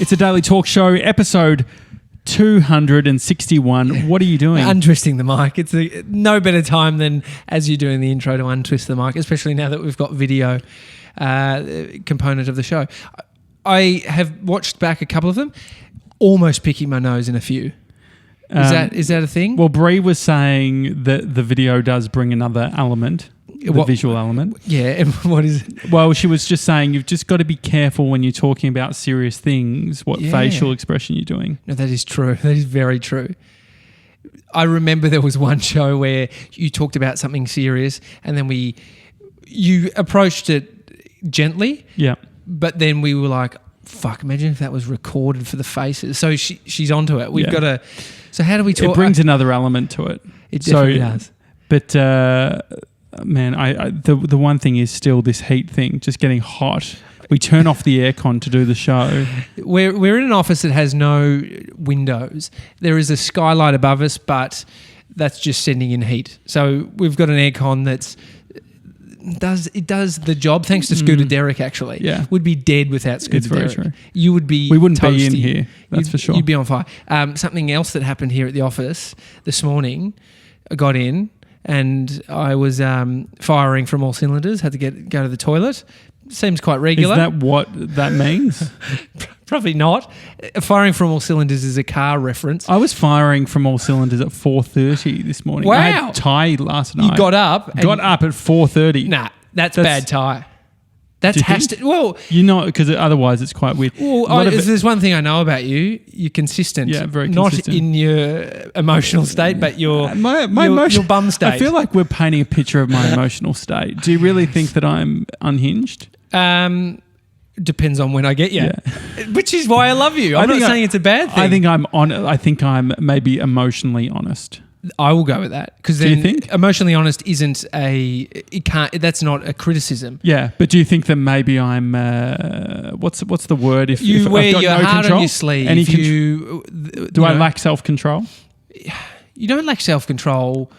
It's a daily talk show, episode 261. What are you doing? Untwisting the mic. It's no better time than as you're doing the intro to untwist the mic, especially now that we've got video component of the show. I have watched back a couple of them, almost picking my nose in a few. Is that a thing? Well, Bree was saying that the video does bring another element. The visual element. Yeah, and what is it? Well, she was just saying you've just got to be careful when you're talking about serious things, what facial expression you're doing. No, that is true. That is very true. I remember there was one show where you talked about something serious and then you approached it gently. Yeah. But then we were like, fuck, imagine if that was recorded for the faces. So she's onto it. We've got to... So how do we talk? It brings another element to it. It definitely does. But... man, the one thing is still this heat thing, just getting hot. We turn off the aircon to do the show. We're in an office that has no windows. There is a skylight above us, but that's just sending in heat. So we've got an aircon does the job. Thanks to Scooter Derek, actually. Yeah, would be dead without Scooter Derek. Very true. You would be. We wouldn't toasty. be in here. That's for sure. You'd be on fire. Something else that happened here at the office this morning. I got in. And I was firing from all cylinders, had to go to the toilet. Seems quite regular. Is that what that means? Probably not. Firing from all cylinders is a car reference. I was firing from all cylinders at 4:30 this morning. Wow. I had Thai last night. You got up? Got up at 4:30. Nah, that's bad Thai. That has to... Well... You're not... Because otherwise it's quite weird. Well, there's one thing I know about you. You're consistent. Yeah, very consistent. Not in your emotional state, but your bum state. I feel like we're painting a picture of my emotional state. Do you really think that I'm unhinged? Depends on when I get you. Yeah. Which is why I love you. I'm not saying it's a bad thing. I think I'm maybe emotionally honest. I will go with that because then you think? Emotionally honest isn't that's not a criticism. Yeah, but do you think that maybe I'm what's the word if you wear I've got your no heart control? on your sleeve? Do I lack self-control? You don't lack self-control.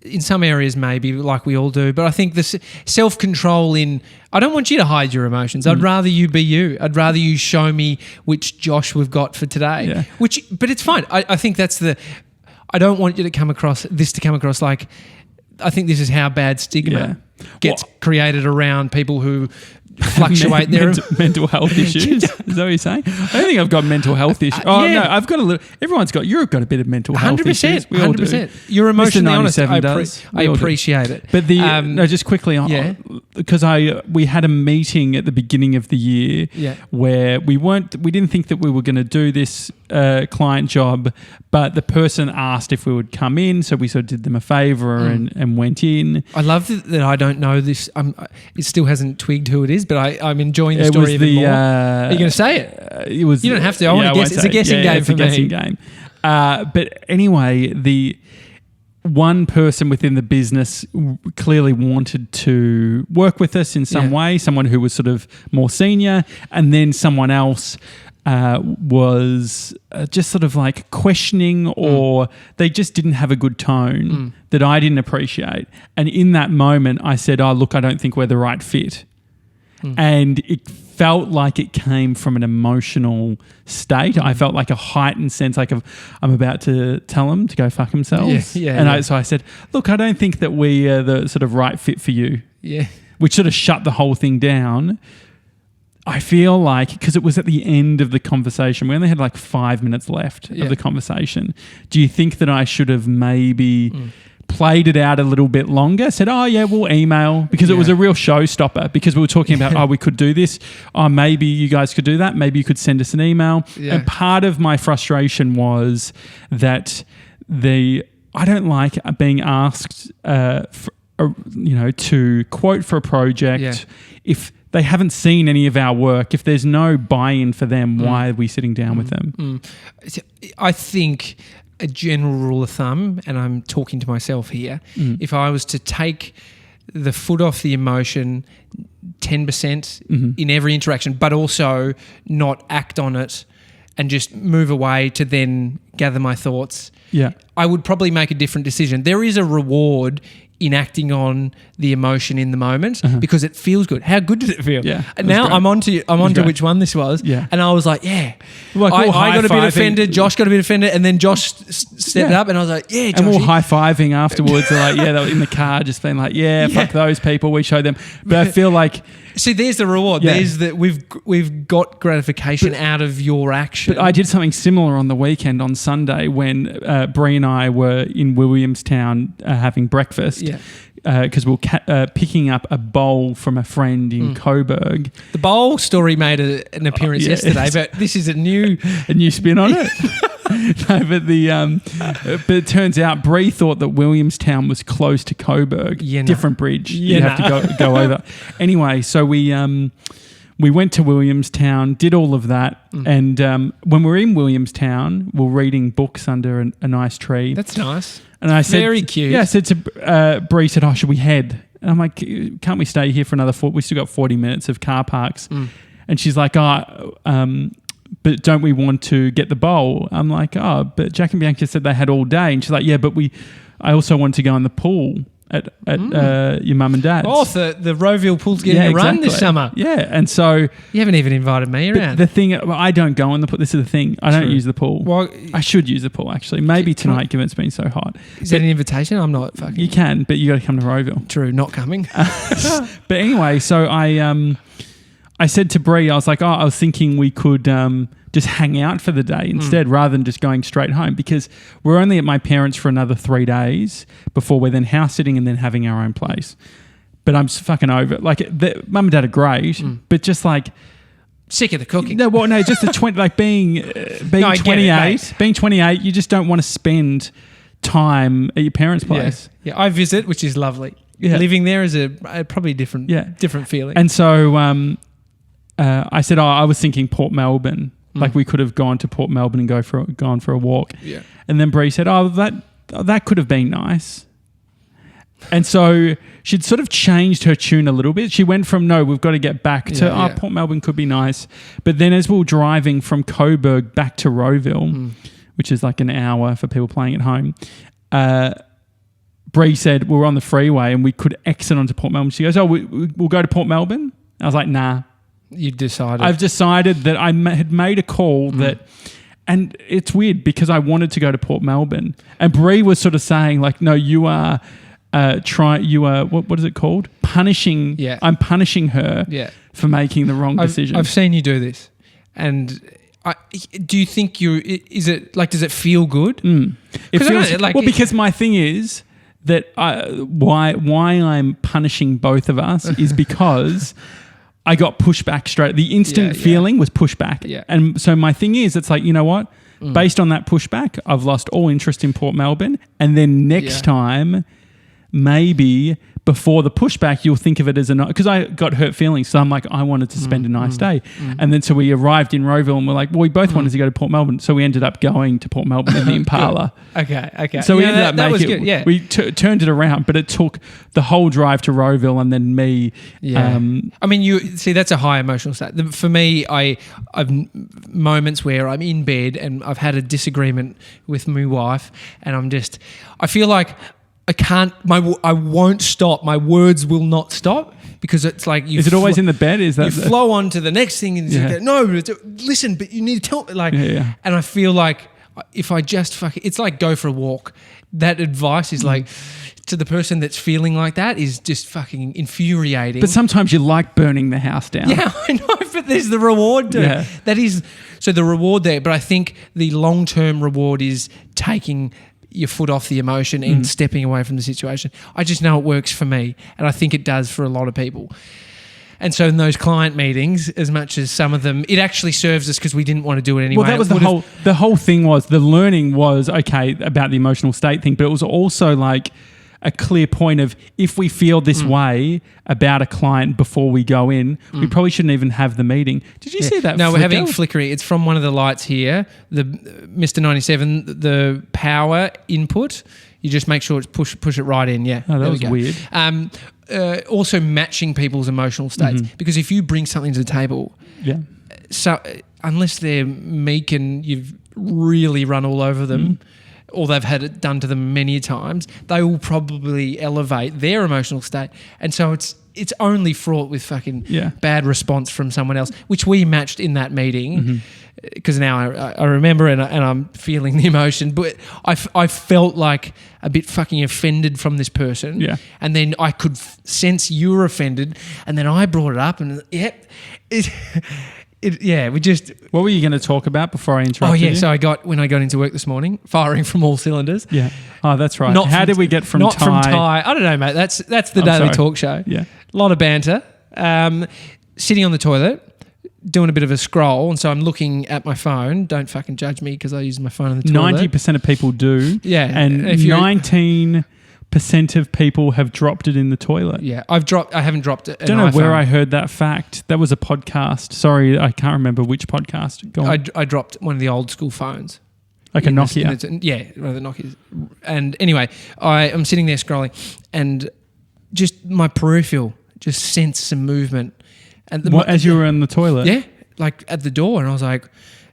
In some areas, maybe, like we all do. But I think the self-control I don't want you to hide your emotions. I'd rather you be you. I'd rather you show me which Josh we've got for today. Yeah. But it's fine. I think that's I don't want you to come across like, I think this is how bad stigma gets created around people who fluctuate their mental health issues. Is that what you're saying? I don't think I've got mental health issues. No, I've got a little. You've got a bit of mental health issues. 100%. We all 100%. Do. You're emotionally honest. I appreciate it. But just quickly on, because we had a meeting at the beginning of the year where we didn't think that we were going to do this client job, but the person asked if we would come in, so we sort of did them a favour and went in. I love that I don't know this. It still hasn't twigged who it is, but I'm enjoying the story even more. Are you going to say it? It was. You don't have to. I want to guess. It's a guessing game for me. It's a guessing game. But anyway, the one person within the business clearly wanted to work with us in some way, someone who was sort of more senior, and then someone else was just sort of like questioning or they just didn't have a good tone that I didn't appreciate. And in that moment, I said, oh, look, I don't think we're the right fit. And it felt like it came from an emotional state. I felt like a heightened sense, like I'm about to tell them to go fuck themselves. So I said, look, I don't think that we are the sort of right fit for you. Yeah. Which sort of shut the whole thing down. I feel like, because it was at the end of the conversation, we only had like 5 minutes left of the conversation. Do you think that I should have maybe played it out a little bit longer, said, oh yeah, we'll email, because it was a real showstopper, because we were talking about, oh, we could do this. Oh, maybe you guys could do that. Maybe you could send us an email. Yeah. And part of my frustration was that I don't like being asked, to quote for a project if they haven't seen any of our work. If there's no buy-in for them, why are we sitting down with them? I think a general rule of thumb, and I'm talking to myself here, if I was to take the foot off the emotion 10% in every interaction, but also not act on it and just move away to then gather my thoughts, I would probably make a different decision. There is a reward enacting on the emotion in the moment because it feels good. How good did it feel? Yeah, And now great. I'm onto which one this was. Yeah. And I was like, yeah. Like I all got a bit high-fiving. offended. Josh got a bit offended. And then Josh stepped up and I was like, yeah, Josh. And we're all high-fiving afterwards. They're like, they were in the car just being like, fuck those people. We showed them. But I feel like... See, there's the reward. Yeah. There's that we've got gratification out of your action. But I did something similar on the weekend on Sunday when Bree and I were in Williamstown having breakfast. Yeah. Because we were picking up a bowl from a friend in Coburg. The bowl story made an appearance yesterday, but this is a new spin on it. No, but it turns out Bree thought that Williamstown was close to Coburg. Yeah, no. Different bridge. You have to go over. Anyway, so we went to Williamstown, did all of that, and when we were in Williamstown, we were reading books under a nice tree. That's nice. And I said, very cute. Yeah, I said to Bree, said, "Oh, should we head?" And I'm like, "Can't we stay here for another 4? We still got 40 minutes of car parks." And she's like, but don't we want to get the bowl? I'm like, but Jack and Bianca said they had all day. And she's like, yeah, but I also want to go in the pool at your mum and dad's. Oh, the Rowville pool's getting a run this summer. Yeah, and so... You haven't even invited me around. The thing, I don't go in the pool. This is the thing. I don't use the pool. Well, I should use the pool, actually. Maybe tonight, given it's been so hot. Is that an invitation? I'm not fucking... You can, but you got to come to Rowville. True, not coming. But anyway, so I said to Bree, I was like, I was thinking we could just hang out for the day instead rather than just going straight home because we're only at my parents' for another 3 days before we're then house sitting and then having our own place. But I'm just fucking over it. Like, mum and dad are great, but just like... Sick of the cooking. No, just the 20, like being 28, being 28, you just don't want to spend time at your parents' place. Yeah, I visit, which is lovely. Yeah. Living there is a probably different feeling. And so I said, I was thinking Port Melbourne. Like we could have gone to Port Melbourne and gone for a walk. Yeah. And then Bree said, that could have been nice. And so she'd sort of changed her tune a little bit. She went from, no, we've got to get back to, Port Melbourne could be nice. But then as we were driving from Coburg back to Rowville, which is like an hour for people playing at home, Bree said we were on the freeway and we could exit onto Port Melbourne. She goes, we'll go to Port Melbourne? I was like, nah. You decided. I've decided that I had made a call that... And it's weird because I wanted to go to Port Melbourne. And Bree was sort of saying like, no, you are... what is it called? Punishing. Yeah. I'm punishing her for making the wrong decision. I've seen you do this. And do you think does it feel good? It feels, because my thing is that why I'm punishing both of us is because I got pushback straight. The instant feeling was pushback. Yeah. And so my thing is, it's like, you know what? Based on that pushback, I've lost all interest in Port Melbourne. And then next time... maybe before the pushback, you'll think of it as because I got hurt feelings. So I'm like, I wanted to spend a nice day. And then so we arrived in Rowville and we're like, well, we both wanted to go to Port Melbourne. So we ended up going to Port Melbourne in the Impala. Okay. So we ended up making it. Good, yeah. We turned it around, but it took the whole drive to Rowville and then me. Yeah. I mean, you see, that's a high emotional state. For me, I've moments where I'm in bed and I've had a disagreement with my wife and I feel like I won't stop. My words will not stop because it's like Is it always in the bed? Is that you flow on to the next thing and you go, no, listen, but you need to tell me And I feel like if I just it's like go for a walk. That advice is like to the person that's feeling like that is just fucking infuriating. But sometimes you like burning the house down. Yeah, I know, but there's the reward to it. That is so the reward there. But I think the long-term reward is taking your foot off the emotion and stepping away from the situation. I just know it works for me, and I think it does for a lot of people. And so in those client meetings, as much as some of them, it actually serves us because we didn't want to do it anyway. Well, that was the whole thing was, the learning was, okay, about the emotional state thing, but it was also like a clear point of if we feel this way about a client before we go in, we probably shouldn't even have the meeting. Did you see that? No, we're having flickering. It's from one of the lights here, the Mr. 97, the power input. You just make sure it's push it right in. Yeah. Oh, that was weird. Also matching people's emotional states because if you bring something to the table, so unless they're meek and you've really run all over them, or they've had it done to them many times, they will probably elevate their emotional state. And so it's only fraught with fucking bad response from someone else, which we matched in that meeting. Because now I remember and I'm feeling the emotion, but I felt like a bit fucking offended from this person. Yeah. And then I could sense you were offended, and then I brought it up, and we just. What were you going to talk about before I interrupted you? So when I got into work this morning, firing from all cylinders. Yeah. Oh, that's right. How did we get from not Thai? From Thai. I don't know, mate. That's the daily talk show. Yeah. A lot of banter. Sitting on the toilet, doing a bit of a scroll, and so I'm looking at my phone. Don't fucking judge me because I use my phone on the toilet. 90% of people do. Yeah. And 19% of people have dropped it in the toilet. Yeah. I haven't dropped it. Don't know where I heard that fact. That was a podcast. Sorry, I can't remember which podcast. Go on. I dropped one of the old school phones. Like a Nokia? One of the Nokias. And anyway, I'm sitting there scrolling, and just my peripheral just sensed some movement. And as you were in the toilet? Yeah, like at the door. And I was like,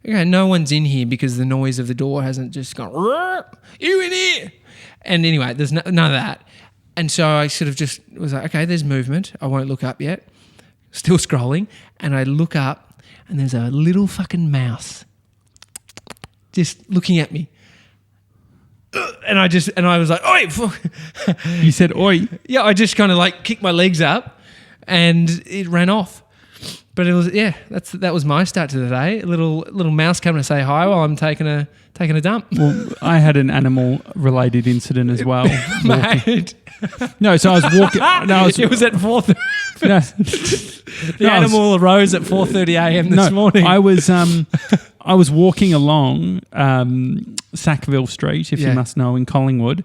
okay, no one's in here because the noise of the door hasn't just gone, you in here. And anyway, there's none of that. And so I sort of just was like, okay, there's movement. I won't look up yet. Still scrolling. And I look up, and there's a little fucking mouse just looking at me. And I was like, oi. You said oi? Yeah, I just kind of like kicked my legs up, and it ran off. But it was that was my start to the day. A little mouse coming to say hi while I'm taking a dump. Well, I had an animal related incident as well. Mate. No, so I was walking. No, it was at 4:30. The animal arose at 4:30 a.m. this morning. I was walking along Sackville Street, if you must know, in Collingwood.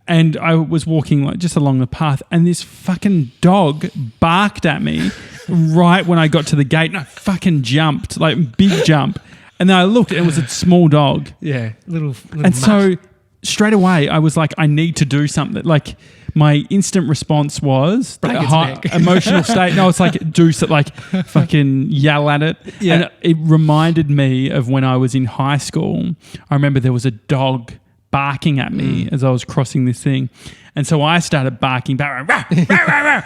And I was walking just along the path, and this fucking dog barked at me right when I got to the gate, and I fucking jumped, like big jump. And then I looked, and it was a small dog. Yeah, little And mutt. so straight away, I was like, I need to do something. Like my instant response was break its neck. Emotional state. No, it's like do something, like fucking yell at it. Yeah. And it reminded me of when I was in high school. I remember there was a dog barking at me as I was crossing this thing. And so I started barking back. Rah, rah, rah, rah.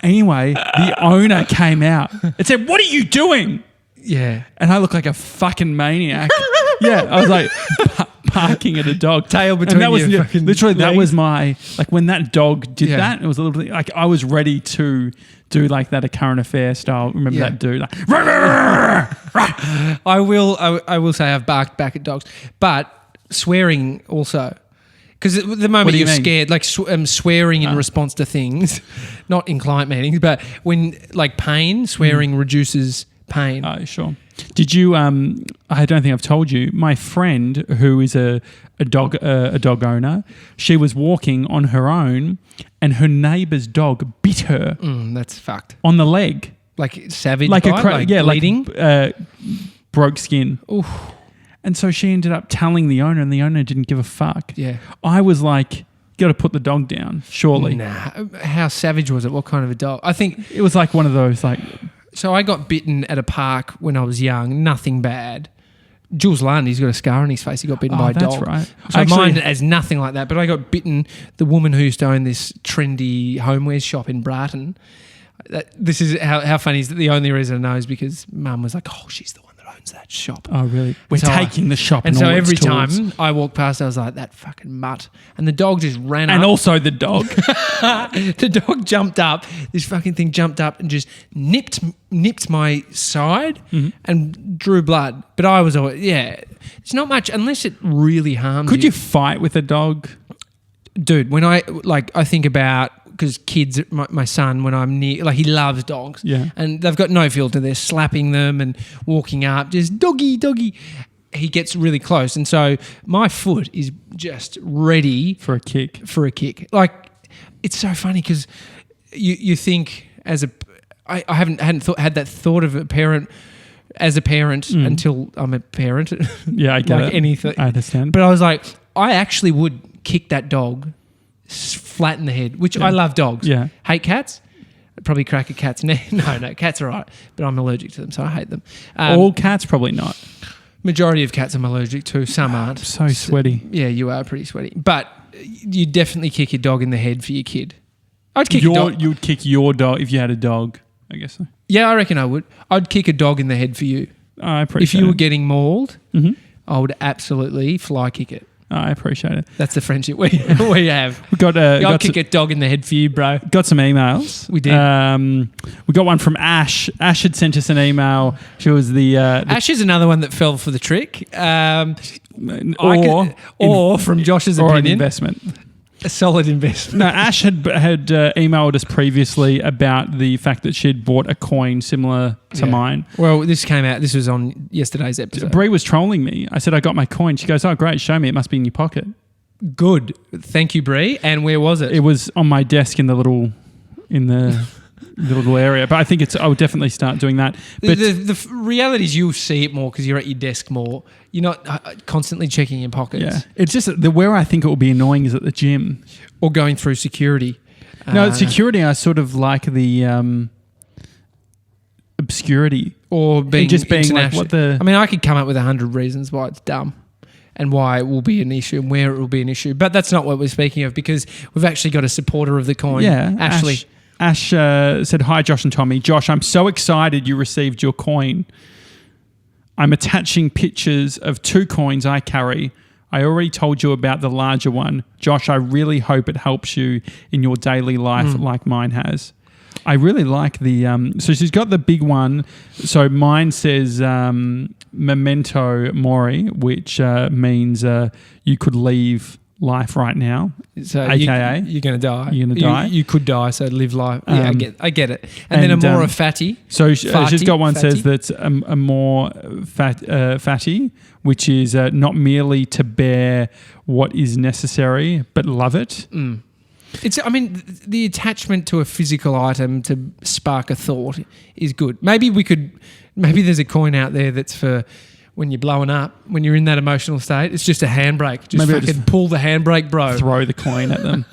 Anyway, the owner came out and said, "What are you doing?" Yeah. And I look like a fucking maniac. Yeah, I was like barking at a dog. Tail between your fucking literally legs. That was my, like when that dog did that, it was a little bit like I was ready to do like that, a current affair style. Remember that dude? Like, rah, rah, rah, rah. I will say I've barked back at dogs, but swearing also. Because at the moment you're scared, like swearing in response to things, not in client meetings, but when like pain, swearing reduces pain. Oh, sure. Did you? I don't think I've told you. My friend, who is a dog owner, she was walking on her own, and her neighbour's dog bit her. That's fucked. On the leg, like savage, like bite, bleeding, broke skin. Oof. And so she ended up telling the owner, and the owner didn't give a fuck. Yeah. I was like, got to put the dog down, surely. Nah. How savage was it? What kind of a dog? I think it was like one of those like. So I got bitten at a park when I was young. Nothing bad. Jules Lund, he's got a scar on his face. He got bitten by a dog. That's right. So mine as nothing like that. But I got bitten. The woman who used to own this trendy homewares shop in Brighton. This is how funny is that the only reason I know is because Mum was like, "Oh, she's the one that owns that shop." Oh, really? We're taking the shop, and all so its every tools. time I walked past, I was like, "That fucking mutt!" And the dog just ran up. And also the dog. The dog jumped up. This fucking thing jumped up and just nipped my side and drew blood. But I was always, it's not much unless it really harms you. Could you fight with a dog? Dude, when I think about, because kids, my son, when I'm near, like he loves dogs. Yeah. And they've got no filter. They're slapping them and walking up, just doggy, doggy. He gets really close. And so my foot is just ready for a kick. Like, it's so funny because you think I hadn't had that thought of a parent as a parent until I'm a parent. Yeah, I get like it. Anything. I understand. But I was like, I actually would kick that dog flat in the head, which I love dogs. Yeah. Hate cats. I'd probably crack a cat's neck. No, cats are all right, but I'm allergic to them, so I hate them. All cats, probably not. Majority of cats I'm allergic to. Some aren't. So sweaty. Yeah, you are pretty sweaty. But you definitely kick your dog in the head for your kid. I'd kick a dog. You would kick your dog if you had a dog, I guess so. Yeah, I reckon I would. I'd kick a dog in the head for you. I appreciate it. If you were getting mauled, I would absolutely fly kick it. I appreciate it. That's the friendship we have. We got I'll kick a dog in the head for you, bro. Got some emails. We did. We got one from Ash. Ash had sent us an email. She was the Ash is another one that fell for the trick. Or from Josh's or opinion, an investment. A solid investment. No, Ash had emailed us previously about the fact that she'd bought a coin similar to mine. Well, this came out. This was on yesterday's episode. Bree was trolling me. I said I got my coin. She goes, "Oh, great! Show me. It must be in your pocket." Good. Thank you, Bree. And where was it? It was on my desk in the little area. But I think I would definitely start doing that. But the reality is you'll see it more because you're at your desk more. You're not constantly checking your pockets. yeah, it's just where I think it will be annoying is at the gym Or going through security. No, security. I sort of like the obscurity or being just being like what the. I mean, I could come up with 100 reasons why it's dumb and why it will be an issue and where it will be an issue, but that's not what we're speaking of because we've actually got a supporter of the coin. Yeah, Ashley. Ash said, "Hi, Josh and Tommy. Josh, I'm so excited you received your coin. I'm attaching pictures of 2 coins I carry. I already told you about the larger one. Josh, I really hope it helps you in your daily life like mine has." I really like the... so she's got the big one. So mine says Memento Mori, which means you could leave life right now. So AKA you're going to die. You're going to die. You could die, so live life. Yeah, I get it. And then a more fatty. So she's got one fatty. says that's a more fatty, which is not merely to bear what is necessary, but love it. It's. I mean, the attachment to a physical item to spark a thought is good. Maybe there's a coin out there that's for when you're blowing up, when you're in that emotional state. It's just a handbrake. Just Maybe fucking pull the handbrake, bro. Throw the coin at them.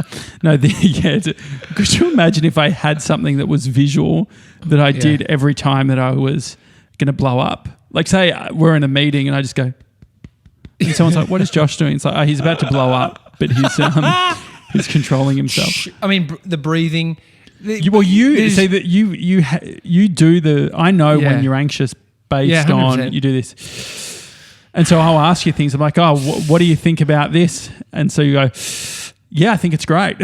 Could you imagine if I had something that was visual that I did every time that I was going to blow up? Like say we're in a meeting and I just go, and someone's like, "What is Josh doing?" It's like, "Oh, he's about to blow up, but he's controlling himself." I mean, the breathing. You say that you do the. I know when you're anxious based on you do this, and so I'll ask you things. I'm like, "Oh, what do you think about this?" And so you go, "Yeah, I think it's great."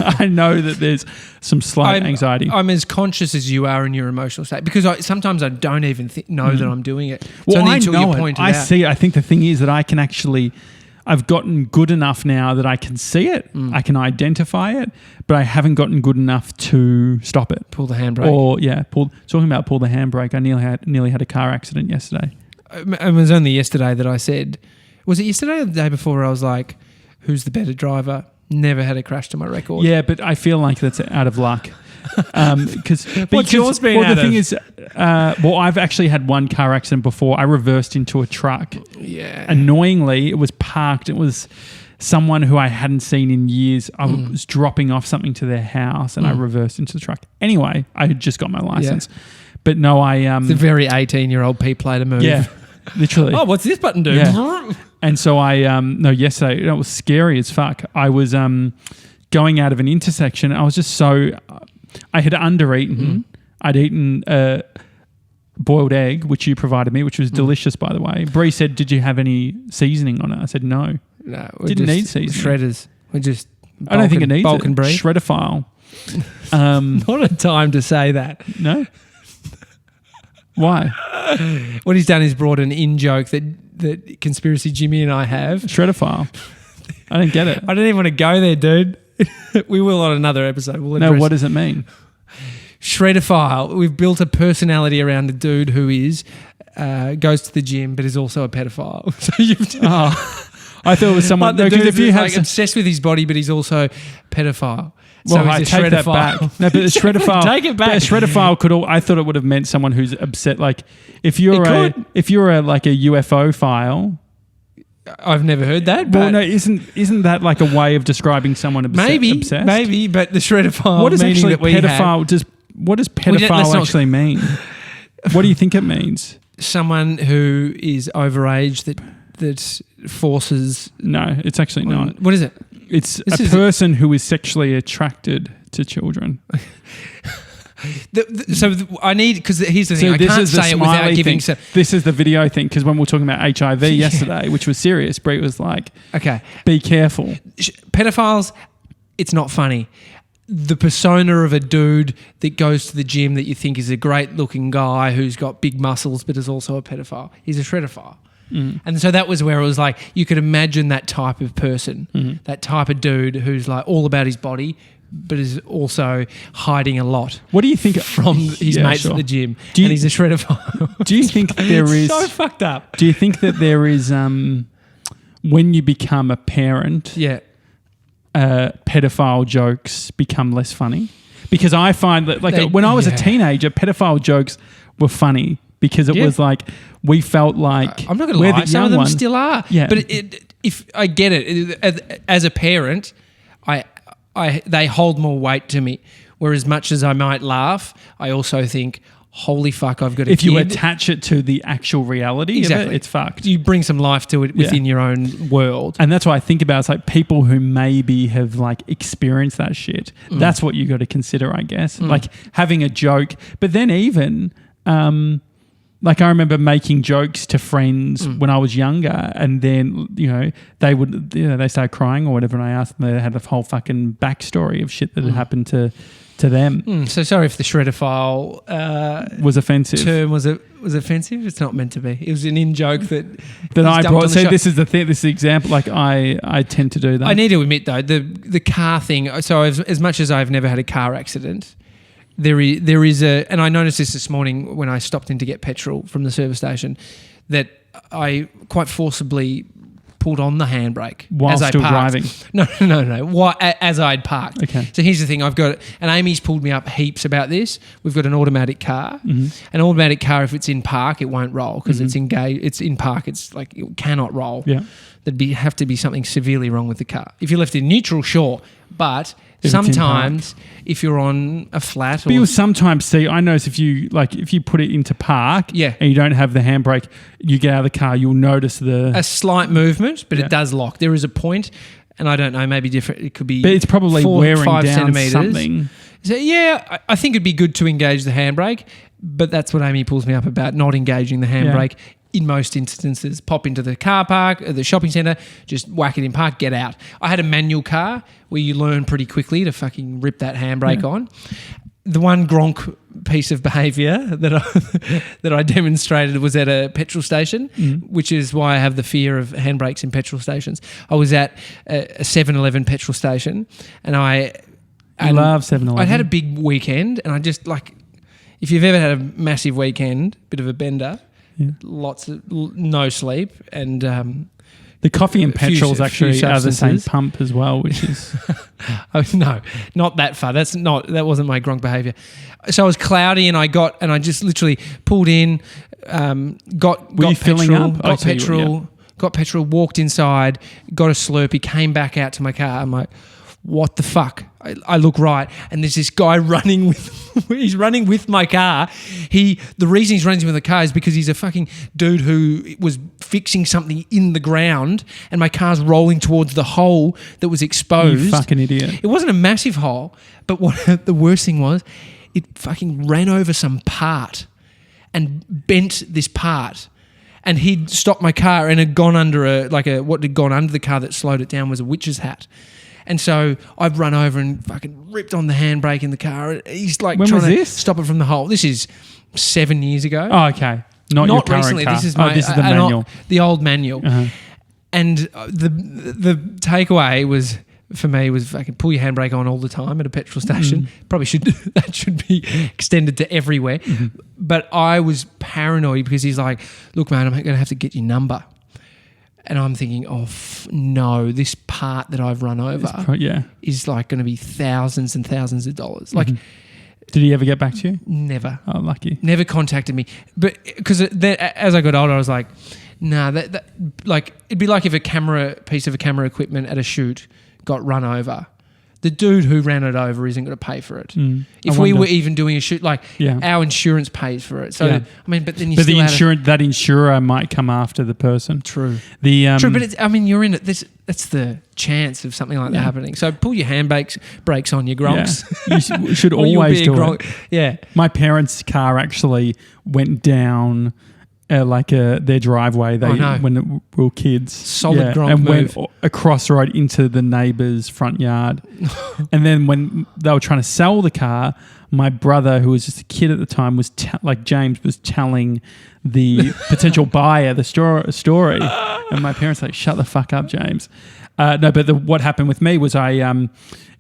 I know that there's some slight anxiety. I'm as conscious as you are in your emotional state because sometimes I don't even know that I'm doing it. Well, I know it. I see it. I think the thing is that I can actually. I've gotten good enough now that I can see it, I can identify it, but I haven't gotten good enough to stop it. Pull the handbrake. Or talking about pull the handbrake, I nearly had a car accident yesterday. It was only yesterday that I said, was it yesterday or the day before where I was like, who's the better driver? Never had a crash to my record. Yeah, but I feel like that's out of luck. What's yours been out of? The thing is, I've actually had one car accident before. I reversed into a truck. Yeah. Annoyingly, it was parked. It was someone who I hadn't seen in years. I was dropping off something to their house and I reversed into the truck. Anyway, I had just got my license. Yeah. But no, it's a very 18-year-old P-plater move. Yeah, literally. Oh, what's this button do? Yeah. And so yesterday, it was scary as fuck. I was going out of an intersection. I was just I had undereaten. I'd eaten a boiled egg, which you provided me, which was delicious, by the way. Bree said, "Did you have any seasoning on it?" I said, "No." No, didn't need seasoning. Shredders. We're just. I don't think it needs bulk it. And breed. Shredophile. Not a time to say that. No. Why? What he's done is brought an in-joke that Conspiracy Jimmy and I have. Shredophile. I don't get it. I don't even want to go there, dude. We will on another episode. No, what does it mean? Shredophile. We've built a personality around a dude who goes to the gym but is also a pedophile. So I thought it was someone. Like if you have obsessed with his body, but he's also pedophile. Well, I take that back. No, but the shredophile. Take it back. But a shredophile I thought it would have meant someone who's upset. Like if you're like a UFO file. I've never heard that. Well, no, isn't that like a way of describing someone obsessed? Maybe, but the shredophile. What is actually pedophile? What does pedophile actually mean? What do you think it means? someone who is overage that forces. No, it's actually not. What is it? It's a person who is sexually attracted to children. I need, because here's the thing, I can't say it without giving some. This is the video thing, because when we were talking about HIV yesterday, which was serious, Brett was like, okay, be careful. Pedophiles, it's not funny. The persona of a dude that goes to the gym that you think is a great looking guy who's got big muscles but is also a pedophile, he's a shredophile. And so that was where it was like, you could imagine that type of person, that type of dude who's like all about his body but is also hiding a lot. What do you think from his mates at the gym? And he's a shredophile. Do you think there is so fucked up? Do you think that there is when you become a parent, pedophile jokes become less funny? Because I find that when I was a teenager, pedophile jokes were funny because it was like we felt like I'm not going to lie, some of them still are. Yeah. But if I get it, as a parent, they hold more weight to me. Whereas much as I might laugh, I also think, holy fuck, I've got a kid. If you attach it to the actual reality of it, it's fucked. You bring some life to it within your own world. And that's what I think about. It's like people who maybe have like experienced that shit. That's what you got to consider, I guess. Like having a joke. But then even... like I remember making jokes to friends when I was younger, and then they started crying or whatever, and I asked them, they had a whole fucking backstory of shit that had happened to them. So sorry if the shredophile was offensive. Term was offensive. It's not meant to be. It was an in joke that I brought. So this is the thing. This is the example. Like I tend to do that. I need to admit though, the car thing. So as much as I've never had a car accident. There is and I noticed this morning when I stopped in to get petrol from the service station, that I quite forcibly pulled on the handbrake while as I still parked. driving. No. As I'd parked. Okay. So here's the thing: and Amy's pulled me up heaps about this. We've got an automatic car. An automatic car, if it's in park, it won't roll because it's engaged. It's in park. It's like it cannot roll. Yeah. There'd have to be something severely wrong with the car. If you left it in neutral, sure, but sometimes if you're on a flat, but you'll sometimes see. I notice if you put it into park, and you don't have the handbrake, you get out of the car, you'll notice a slight movement, but it does lock. There is a point, and I don't know, maybe different. It could be, but it's probably 4 wearing 5 down centimeters. Something. So I think it'd be good to engage the handbrake, but that's what Amy pulls me up about, not engaging the handbrake. Yeah. In most instances, pop into the car park, the shopping centre, just whack it in park, get out. I had a manual car where you learn pretty quickly to fucking rip that handbrake on. The one gronk piece of behaviour that I demonstrated was at a petrol station, which is why I have the fear of handbrakes in petrol stations. I was at a 7-Eleven petrol station, and I love 7-Eleven. I'd had a big weekend, and I just if you've ever had a massive weekend, bit of a bender. Yeah. Lots of no sleep and the coffee and petrol is actually are the same pump as well, which is no, not that far. That wasn't my gronk behaviour. So it was cloudy, and I just literally pulled in, got petrol, walked inside, got a Slurpee, came back out to my car. I'm like, what the fuck? I look right, and there's this guy running with my car. The reason he's running with the car is because he's a fucking dude who was fixing something in the ground, and my car's rolling towards the hole that was exposed. You fucking idiot. It wasn't a massive hole, but what the worst thing was, it fucking ran over some part and bent this part. And he'd stopped my car and had gone under what had gone under the car that slowed it down was a witch's hat. And so I've run over and fucking ripped on the handbrake in the car. He's like trying to stop it from the hole. This is 7 years ago. Oh, okay. Not your current recently. car. This is this is the manual. The old manual. Uh-huh. And the takeaway was for me was fucking pull your handbrake on all the time at a petrol station. Probably that should be extended to everywhere. But I was paranoid because he's like, look, man, I'm going to have to get your number. And I'm thinking, no, this part that I've run over is like going to be thousands and thousands of dollars. Like, did he ever get back to you? Never. Oh, lucky. Never contacted me. But because as I got older, I was like, nah, that like it'd be like if a piece of camera equipment at a shoot got run over. The dude who ran it over isn't going to pay for it. If we were even doing a shoot, like our insurance pays for it. So I mean, but then that insurer might come after the person. True. True, but you're in it. That's the chance of something like that happening. So pull your brakes on your gronks. Yeah. You should always do it. Yeah. My parents' car actually went down their driveway when we were kids. Solid gronk and move. went across right into the neighbour's front yard. And then when they were trying to sell the car, my brother, who was just a kid at the time, was James was telling the potential buyer the story. And my parents were like, shut the fuck up, James. What happened with me was it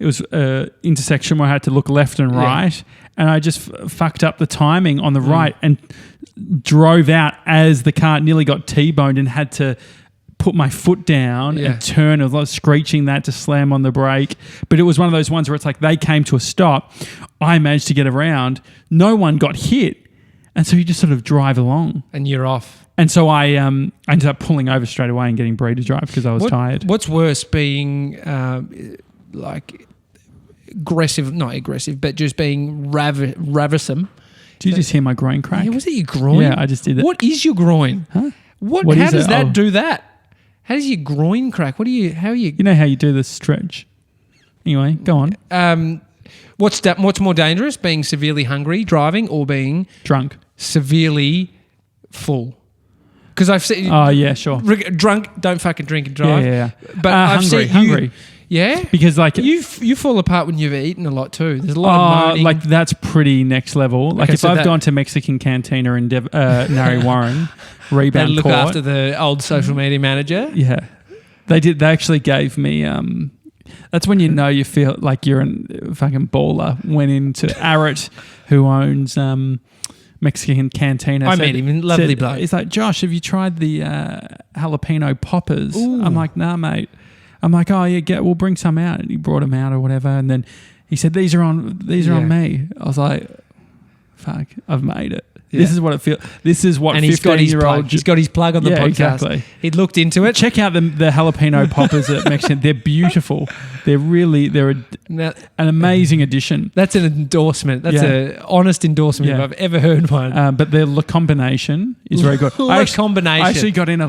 was an intersection where I had to look left and right, and I just fucked up the timing on the right and drove out as the car nearly got T-boned and had to put my foot down and turn. It was like screeching that to slam on the brake. But it was one of those ones where it's like they came to a stop. I managed to get around. No one got hit. And so you just sort of drive along. And you're off. And so I ended up pulling over straight away and getting Bree to drive because I was tired. What's worse, being aggressive, not aggressive, but just being ravisome? Did you just hear my groin crack? Yeah, was it your groin? Yeah, I just did it. What is your groin? Huh? How does that do that? How does your groin crack? How are you? You know how you do the stretch. Anyway, go on. What's more dangerous, being severely hungry driving or being drunk? Severely full. Because I've seen. Oh yeah, sure. Drunk, don't fucking drink and drive. Yeah. But I've seen hungry. Yeah, because you fall apart when you've eaten a lot too. There's a lot of moaning. Like that's pretty next level. Like if I've gone to Mexican Cantina in Narre Warren, rebound they look court, after the old social media manager. Yeah, they did. They actually gave me. That's when you know you feel like you're a fucking baller. Went into Arrett, who owns Mexican Cantina. I met him, lovely bloke. He's like, Josh, have you tried the jalapeno poppers? Ooh. I'm like, nah, mate. I'm like, oh yeah, we'll bring some out. And he brought them out or whatever. And then he said, these are on me. I was like, fuck, I've made it. Yeah. This is what it feels. This is what 15-year-old. He's got his plug on the podcast. Exactly. He'd looked into it. Check out the jalapeno poppers at Mexican. They're beautiful. They're an amazing addition. That's an endorsement. That's an honest endorsement if I've ever heard one. But the combination is very good. I actually got in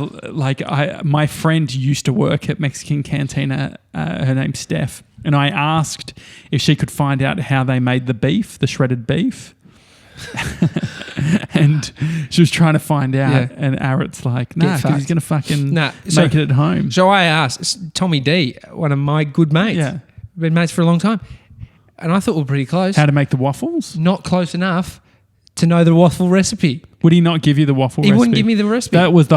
my friend used to work at Mexican Cantina. Her name's Steph. And I asked if she could find out how they made the shredded beef. And she was trying to find out, and Arrett's like, nah, because he's going to fucking make it at home. So I asked Tommy D, one of my good mates, been mates for a long time, and I thought we were pretty close. How to make the waffles? Not close enough to know the waffle recipe. Would he not give you the waffle recipe? He wouldn't give me the recipe. That was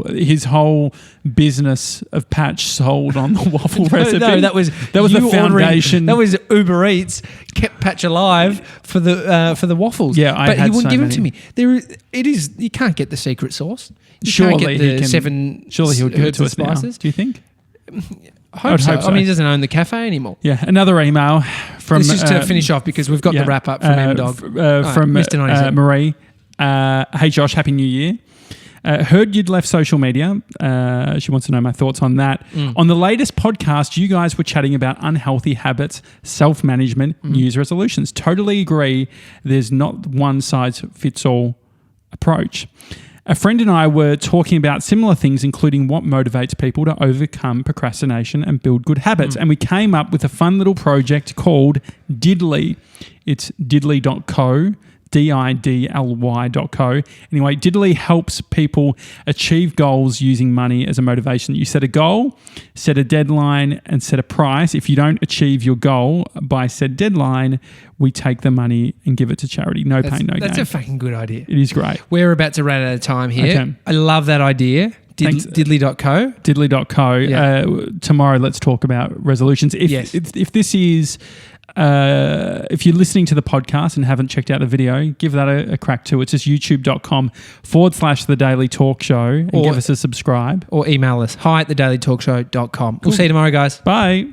his whole business of Patch sold on the waffle recipe. No, that was the foundation. That was Uber Eats kept Patch alive for the waffles. Yeah, but he wouldn't give them to me. You can't get the secret sauce. Surely he would give it to us now. Spices. Do you think? I hope so. I mean, he doesn't own the cafe anymore. Yeah, another email from... This is to finish off because we've got the wrap-up from M-Dog. From Mr. Marie. Hey, Josh, Happy New Year. Heard you'd left social media. She wants to know my thoughts on that. On the latest podcast, you guys were chatting about unhealthy habits, self-management, New Year's resolutions. Totally agree. There's not one-size-fits-all approach. A friend and I were talking about similar things, including what motivates people to overcome procrastination and build good habits. And we came up with a fun little project called Diddly. It's diddly.co. DIDLY.co. Anyway, Diddly helps people achieve goals using money as a motivation. You set a goal, set a deadline, and set a price. If you don't achieve your goal by said deadline, we take the money and give it to charity. No pain, no gain. That's a fucking good idea. It is great. We're about to run out of time here. Okay. I love that idea. Diddly.co. Diddly.co. Yeah. Tomorrow, let's talk about resolutions. If this is... if you're listening to the podcast and haven't checked out the video, give that a crack too. It's just youtube.com/The Daily Talk Show and give us a subscribe. Or email us, hi@thedailytalkshow.com. We'll see you tomorrow, guys. Bye.